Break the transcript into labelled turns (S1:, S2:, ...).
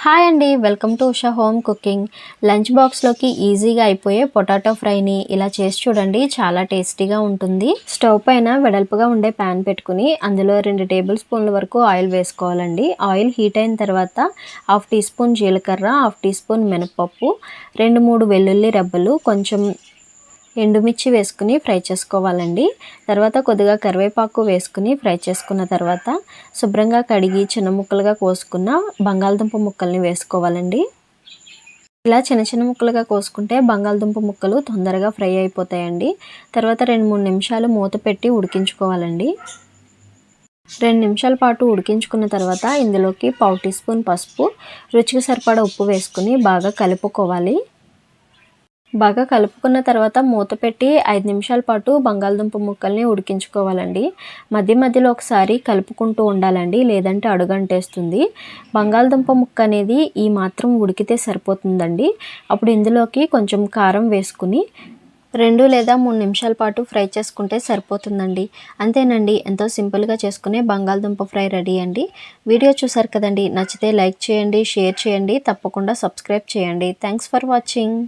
S1: Hi అండి, welcome to Usha home cooking. Lunch బాక్స్లోకి ఈజీగా అయిపోయే పొటాటో ఫ్రైని ఇలా చేసి చూడండి, చాలా టేస్టీగా ఉంటుంది. స్టవ్ పైన వెడల్పుగా ఉండే ప్యాన్ పెట్టుకుని అందులో 2 టేబుల్ స్పూన్ల వరకు ఆయిల్ వేసుకోవాలండి. ఆయిల్ హీట్ అయిన తర్వాత 1/2 టీ స్పూన్ జీలకర్ర, 1/2 టీ స్పూన్ మినపప్పు, 2-3 వెల్లుల్లి రెబ్బలు, కొంచెం ఎండుమిర్చి వేసుకుని ఫ్రై చేసుకోవాలండి. తర్వాత కొద్దిగా కరివేపాకు వేసుకుని ఫ్రై చేసుకున్న తర్వాత శుభ్రంగా కడిగి చిన్న ముక్కలుగా కోసుకున్న బంగాళదుంప ముక్కల్ని వేసుకోవాలండి. ఇలా చిన్న చిన్న ముక్కలుగా కోసుకుంటే బంగాళదుంప ముక్కలు తొందరగా ఫ్రై అయిపోతాయండి. తర్వాత 2-3 నిమిషాలు మూత పెట్టి ఉడికించుకోవాలండి. 2 నిమిషాల పాటు ఉడికించుకున్న తర్వాత ఇందులోకి 1/2 టీ స్పూన్ పసుపు, రుచికి సరిపడా ఉప్పు వేసుకుని బాగా కలుపుకోవాలి. బాగా కలుపుకున్న తర్వాత మూత పెట్టి 5 నిమిషాల పాటు బంగాళదుంప ముక్కల్ని ఉడికించుకోవాలండి. మధ్య మధ్యలో ఒకసారి కలుపుకుంటూ ఉండాలండి, లేదంటే అడుగంటేస్తుంది. బంగాళదుంప ముక్క అనేది ఈ మాత్రం ఉడికితే సరిపోతుందండి. అప్పుడు ఇందులోకి కొంచెం కారం వేసుకుని 2 లేదా 3 నిమిషాల పాటు ఫ్రై చేసుకుంటే సరిపోతుందండి. అంతేనండి, ఎంతో సింపుల్గా చేసుకునే బంగాళదుంప ఫ్రై రెడీ అండి. వీడియో చూసారు కదండి, నచ్చితే లైక్ చేయండి, షేర్ చేయండి, తప్పకుండా సబ్స్క్రైబ్ చేయండి. Thanks for watching.